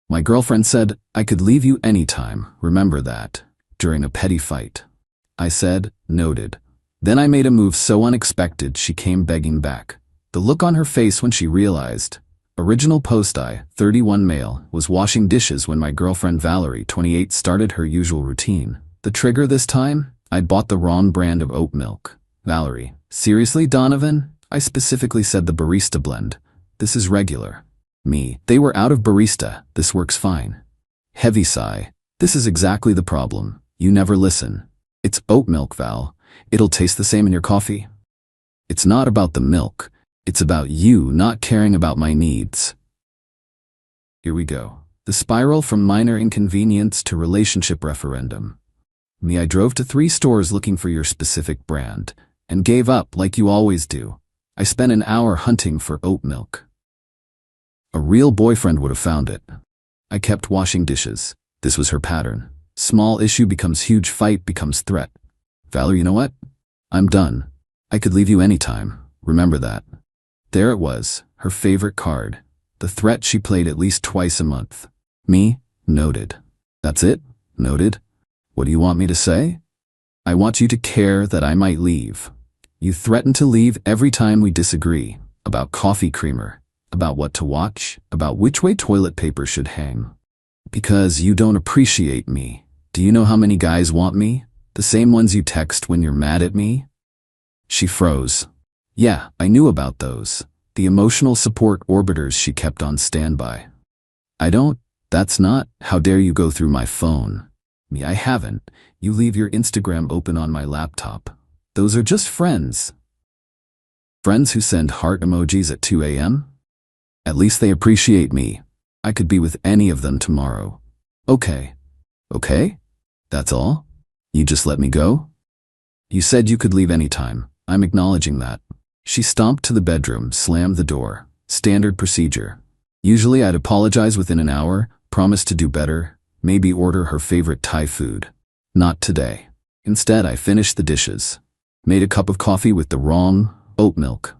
My girlfriend said I could leave you anytime, remember that, during a petty fight. I said, noted. Then I made a move so unexpected she came begging back. The look on her face when she realized. Original post I, 31 male, was washing dishes when my girlfriend Valerie, 28, started her usual routine. The trigger this time? I'd bought the wrong brand of oat milk. Valerie, seriously, Donovan? I specifically said the barista blend. This is regular. Me, they were out of barista, this works fine. Heavy sigh. This is exactly the problem. You never listen. It's oat milk, Val. It'll taste the same in your coffee. It's not about the milk. It's about you not caring about my needs. Here we go. The spiral from minor inconvenience to relationship referendum. Me, I drove to 3 stores looking for your specific brand, and gave up like you always do. I spent an hour hunting for oat milk. A real boyfriend would have found it. I kept washing dishes. This was her pattern. Small issue becomes huge, fight becomes threat. Valerie, you know what? I'm done. I could leave you anytime. Remember that. There it was, her favorite card. The threat she played at least twice a month. Me, noted. That's it? Noted? What do you want me to say? I want you to care that I might leave. You threaten to leave every time we disagree. About coffee creamer. About what to watch. About which way toilet paper should hang. Because you don't appreciate me. Do you know how many guys want me? The same ones you text when you're mad at me? She froze. Yeah, I knew about those. The emotional support orbiters she kept on standby. That's not, how dare you go through my phone. Me, I haven't. You leave your Instagram open on my laptop. Those are just friends. Friends who send heart emojis at 2 a.m.? At least they appreciate me. I could be with any of them tomorrow. Okay. Okay? That's all? You just let me go? You said you could leave anytime. I'm acknowledging that. She stomped to the bedroom, slammed the door. Standard procedure. Usually I'd apologize within an hour, promise to do better, maybe order her favorite Thai food. Not today. Instead, I finished the dishes. Made a cup of coffee with the wrong oat milk.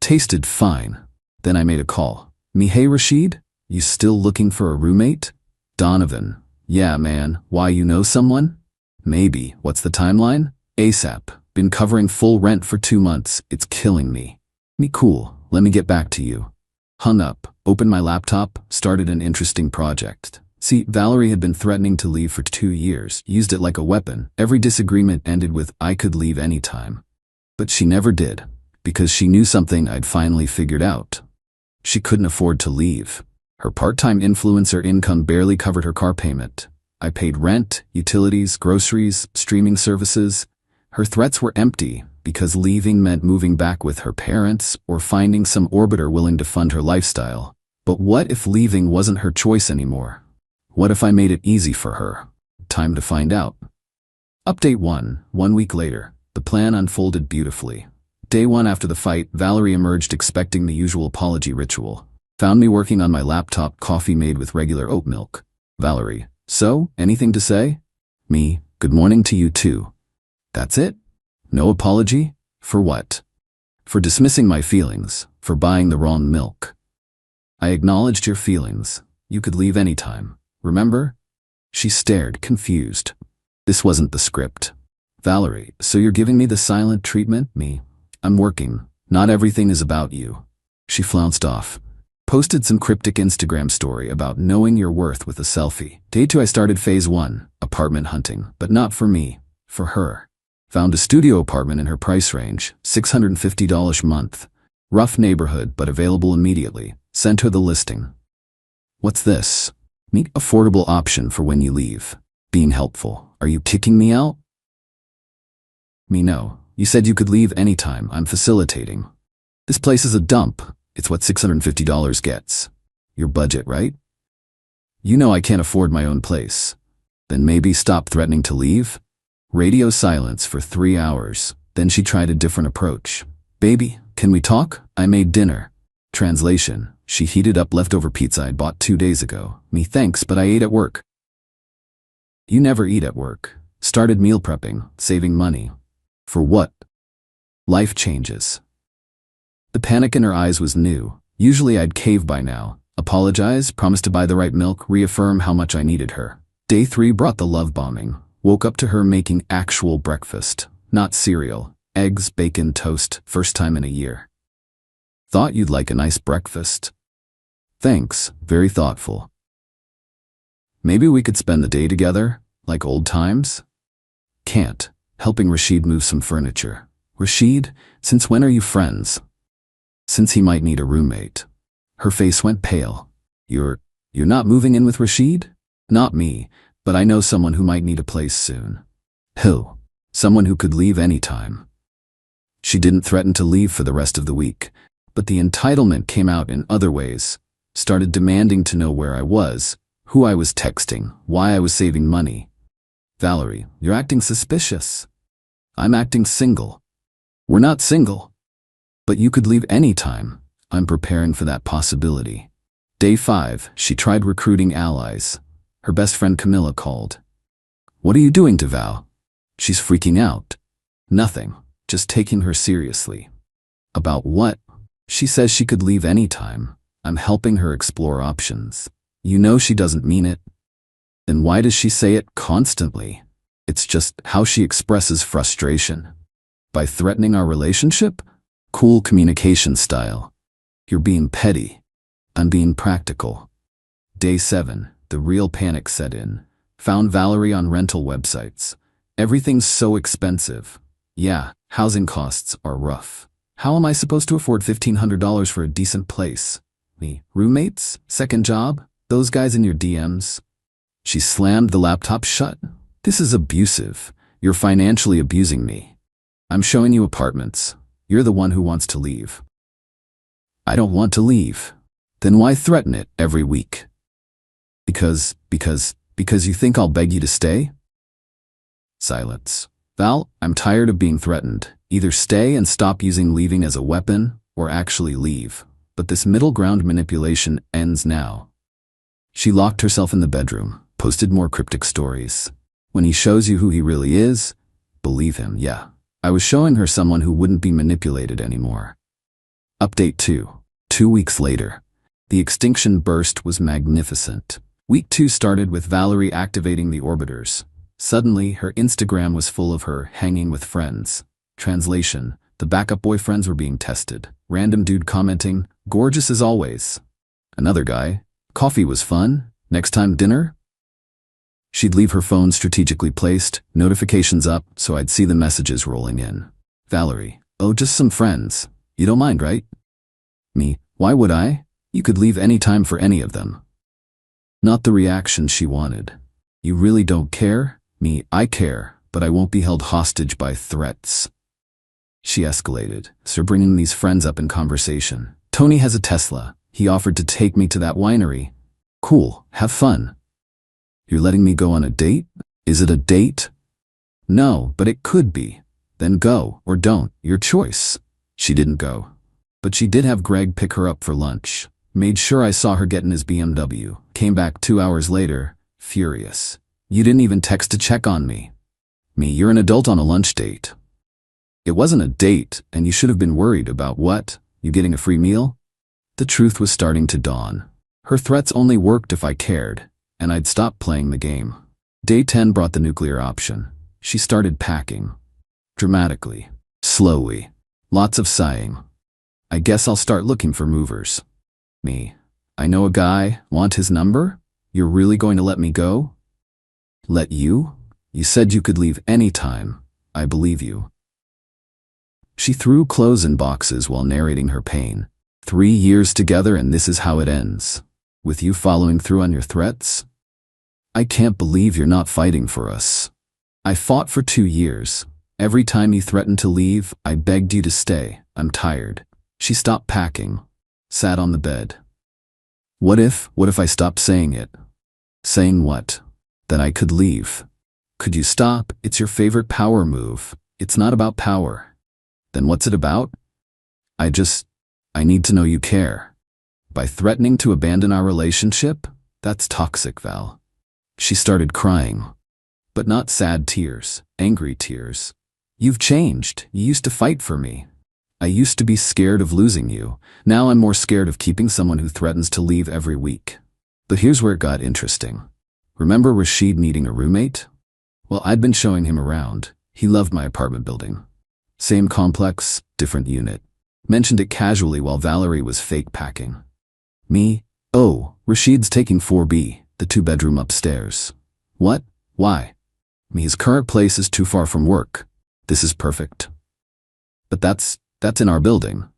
Tasted fine. Then I made a call. Me, hey Rashid? You still looking for a roommate? Donovan. Yeah, man. Why, you know someone? Maybe. What's the timeline? ASAP. Been covering full rent for 2 months. It's killing me. Me, cool. Let me get back to you. Hung up, opened my laptop, started an interesting project. See, Valerie had been threatening to leave for 2 years, used it like a weapon. Every disagreement ended with, I could leave anytime. But she never did, because she knew something I'd finally figured out. She couldn't afford to leave. Her part-time influencer income barely covered her car payment. I paid rent, utilities, groceries, streaming services. Her threats were empty, because leaving meant moving back with her parents or finding some orbiter willing to fund her lifestyle. But what if leaving wasn't her choice anymore? What if I made it easy for her? Time to find out. Update 1. 1 week later. The plan unfolded beautifully. Day 1 after the fight, Valerie emerged expecting the usual apology ritual. Found me working on my laptop, coffee made with regular oat milk. Valerie. So, anything to say? Me. Good morning to you too. That's it? No apology? For what? For dismissing my feelings, for buying the wrong milk. I acknowledged your feelings. You could leave anytime. Remember? She stared, confused. This wasn't the script. Valerie, so you're giving me the silent treatment? Me. I'm working. Not everything is about you. She flounced off. Posted some cryptic Instagram story about knowing your worth with a selfie. Day 2 I started phase 1, apartment hunting, but not for me, for her. Found a studio apartment in her price range, $650 a month. Rough neighborhood, but available immediately. Sent her the listing. What's this? Meet affordable option for when you leave. Being helpful. Are you kicking me out? Me, no. You said you could leave anytime. I'm facilitating. This place is a dump. It's what $650 gets. Your budget, right? You know I can't afford my own place. Then maybe stop threatening to leave? Radio silence for 3 hours. Then she tried a different approach. Baby, can we talk? I made dinner. Translation. She heated up leftover pizza I'd bought 2 days ago. Me, thanks, but I ate at work. You never eat at work. Started meal prepping, saving money. For what? Life changes. The panic in her eyes was new. Usually I'd cave by now. Apologize, promise to buy the right milk, reaffirm how much I needed her. Day 3 brought the love bombing. Woke up to her making actual breakfast, not cereal, eggs, bacon, toast, first time in a year. Thought you'd like a nice breakfast. Thanks, very thoughtful. Maybe we could spend the day together, like old times? Can't. Helping Rashid move some furniture. Rashid, since when are you friends? Since he might need a roommate. Her face went pale. You're not moving in with Rashid? Not me, but I know someone who might need a place soon. Who? Someone who could leave anytime. She didn't threaten to leave for the rest of the week, but the entitlement came out in other ways. Started demanding to know where I was, who I was texting, why I was saving money. Valerie, you're acting suspicious. I'm acting single. We're not single. But you could leave anytime. I'm preparing for that possibility. Day 5, she tried recruiting allies. Her best friend Camilla called. What are you doing to Val? She's freaking out. Nothing, just taking her seriously. About what? She says she could leave anytime. I'm helping her explore options. You know she doesn't mean it. Then why does she say it constantly? It's just how she expresses frustration. By threatening our relationship? Cool communication style. You're being petty. I'm being practical. Day 7, the real panic set in. Found Valerie on rental websites. Everything's so expensive. Yeah, housing costs are rough. How am I supposed to afford $1,500 for a decent place? Me, roommates? Second job? Those guys in your DMs? She slammed the laptop shut. This is abusive. You're financially abusing me. I'm showing you apartments. You're the one who wants to leave. I don't want to leave. Then why threaten it every week? Because you think I'll beg you to stay? Silence. Val, I'm tired of being threatened. Either stay and stop using leaving as a weapon, or actually leave. But this middle ground manipulation ends now. She locked herself in the bedroom, posted more cryptic stories. When he shows you who he really is, believe him, yeah. I was showing her someone who wouldn't be manipulated anymore. Update 2. 2 weeks later. The extinction burst was magnificent. Week 2 started with Valerie activating the orbiters. Suddenly, her Instagram was full of her hanging with friends. Translation: the backup boyfriends were being tested. Random dude commenting, gorgeous as always. Another guy, coffee was fun, next time dinner? She'd leave her phone strategically placed, notifications up, so I'd see the messages rolling in. Valerie, oh, just some friends. You don't mind, right? Me, why would I? You could leave any time for any of them. Not the reaction she wanted. You really don't care? Me, I care, but I won't be held hostage by threats. She escalated, so bringing these friends up in conversation. Tony has a Tesla. He offered to take me to that winery. Cool, have fun. You're letting me go on a date? Is it a date? No, but it could be. Then go, or don't, your choice. She didn't go. But she did have Greg pick her up for lunch. Made sure I saw her get in his BMW. Came back 2 hours later, furious. You didn't even text to check on me. Me, you're an adult on a lunch date. It wasn't a date, and you should have been worried about what? You getting a free meal? The truth was starting to dawn. Her threats only worked if I cared, and I'd stop playing the game. Day 10 brought the nuclear option. She started packing. Dramatically. Slowly. Lots of sighing. I guess I'll start looking for movers. Me. I know a guy, want his number? You're really going to let me go? Let you? You said you could leave any time. I believe you. She threw clothes in boxes while narrating her pain. 3 years together and this is how it ends. With you following through on your threats? I can't believe you're not fighting for us. I fought for 2 years. Every time you threatened to leave, I begged you to stay. I'm tired. She stopped packing. Sat on the bed. What if I stopped saying it? Saying what? That I could leave. Could you stop? It's your favorite power move. It's not about power. Then what's it about? I need to know you care. By threatening to abandon our relationship? That's toxic, Val. She started crying. But not sad tears, angry tears. You've changed. You used to fight for me. I used to be scared of losing you. Now I'm more scared of keeping someone who threatens to leave every week. But here's where it got interesting. Remember Rashid needing a roommate? Well, I'd been showing him around. He loved my apartment building. Same complex, different unit. Mentioned it casually while Valerie was fake packing. Me? Oh, Rashid's taking 4B, the 2-bedroom upstairs. What? Why? Me, his current place is too far from work. This is perfect. But that's in our building.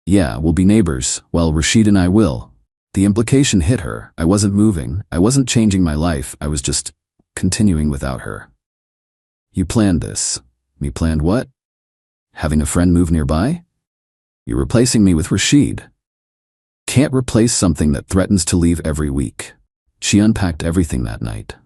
Yeah, we'll be neighbors. Well, Rashid and I will. The implication hit her. I wasn't moving. I wasn't changing my life. I was just continuing without her. You planned this. Me planned what? Having a friend move nearby? You're replacing me with Rashid. Can't replace something that threatens to leave every week. She unpacked everything that night.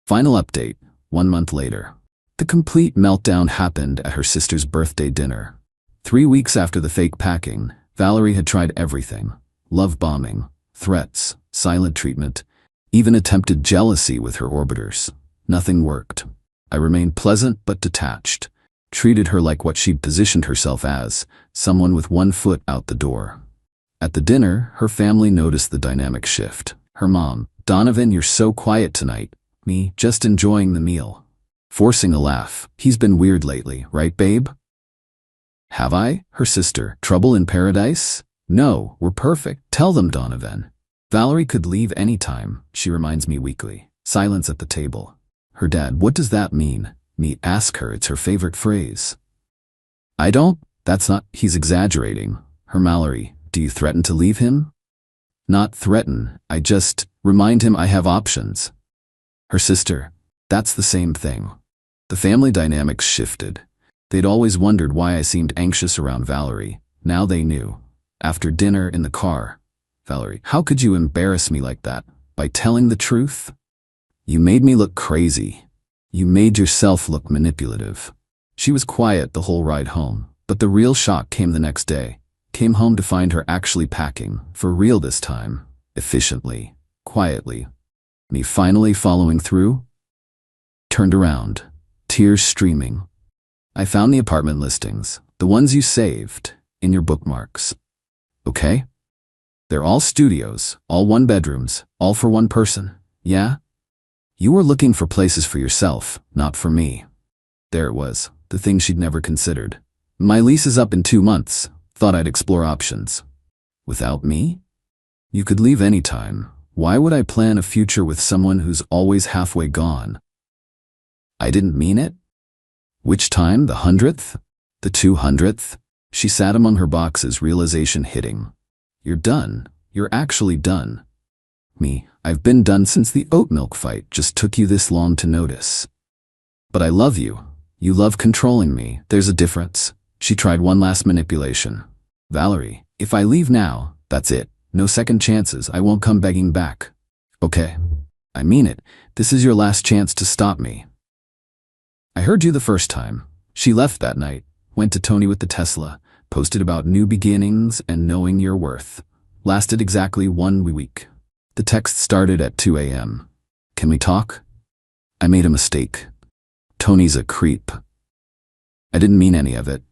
Final update, 1 month later. The complete meltdown happened at her sister's birthday dinner. 3 weeks after the fake packing, Valerie had tried everything. Love bombing, threats, silent treatment, even attempted jealousy with her orbiters. Nothing worked. I remained pleasant but detached, treated her like what she'd positioned herself as, someone with one foot out the door. At the dinner, her family noticed the dynamic shift. Her mom, Donovan, you're so quiet tonight. Me, just enjoying the meal. Forcing a laugh. He's been weird lately, right, babe? Have I? Her sister, trouble in paradise? No, we're perfect. Tell them, Donovan. Valerie could leave any time, she reminds me weekly. Silence at the table. Her dad, what does that mean? Me, ask her, it's her favorite phrase. I don't? That's not, he's exaggerating. Her Mallory, do you threaten to leave him? Not threaten, I just remind him I have options. Her sister, that's the same thing. The family dynamics shifted. They'd always wondered why I seemed anxious around Valerie. Now they knew. After dinner in the car, Valerie, how could you embarrass me like that? By telling the truth? You made me look crazy. You made yourself look manipulative. She was quiet the whole ride home, but the real shock came the next day. Came home to find her actually packing, for real this time, efficiently, quietly. Me finally following through? Turned around, tears streaming. I found the apartment listings, the ones you saved, in your bookmarks. Okay? They're all studios, all 1-bedrooms, all for one person, yeah? You were looking for places for yourself, not for me. There it was, the thing she'd never considered. My lease is up in 2 months. Thought I'd explore options. Without me? You could leave any time. Why would I plan a future with someone who's always halfway gone? I didn't mean it? Which time, the 100th? The 200th? She sat among her boxes, realization hitting. You're done. You're actually done. Me, I've been done since the oat milk fight, just took you this long to notice. But I love you. You love controlling me. There's a difference. She tried one last manipulation. Valerie, if I leave now, that's it. No second chances. I won't come begging back. Okay. I mean it. This is your last chance to stop me. I heard you the first time. She left that night, went to Tony with the Tesla, posted about new beginnings and knowing your worth. Lasted exactly 1 week. The text started at 2 a.m. Can we talk? I made a mistake. Tony's a creep. I didn't mean any of it.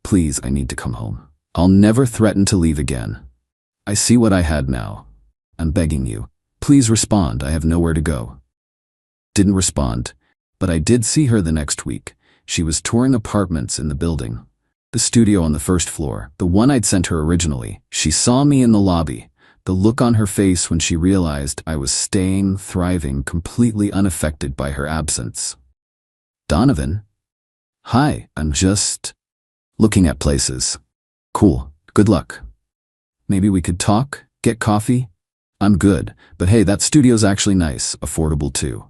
Please, I need to come home. I'll never threaten to leave again. I see what I had now. I'm begging you. Please respond, I have nowhere to go. Didn't respond, but I did see her the next week. She was touring apartments in the building. The studio on the first floor, the one I'd sent her originally. She saw me in the lobby. The look on her face when she realized I was staying, thriving, completely unaffected by her absence. Donovan? Hi, I'm just looking at places. Cool, good luck. Maybe we could talk, get coffee? I'm good, but hey, that studio's actually nice, affordable too.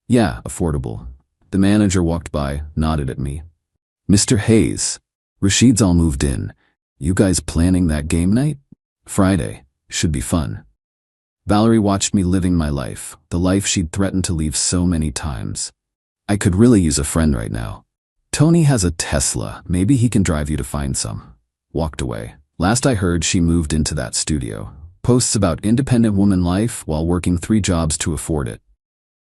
Yeah, affordable. The manager walked by, nodded at me. Mr. Hayes, Rashid's all moved in. You guys planning that game night? Friday. Should be fun. Valerie watched me living my life, the life she'd threatened to leave so many times. I could really use a friend right now. Tony has a Tesla, maybe he can drive you to find some. Walked away. Last I heard, she moved into that studio. Posts about independent woman life while working 3 jobs to afford it.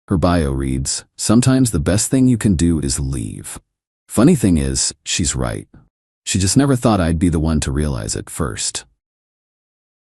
Her bio reads, sometimes the best thing you can do is leave. Funny thing is, she's right. She just never thought I'd be the one to realize it first.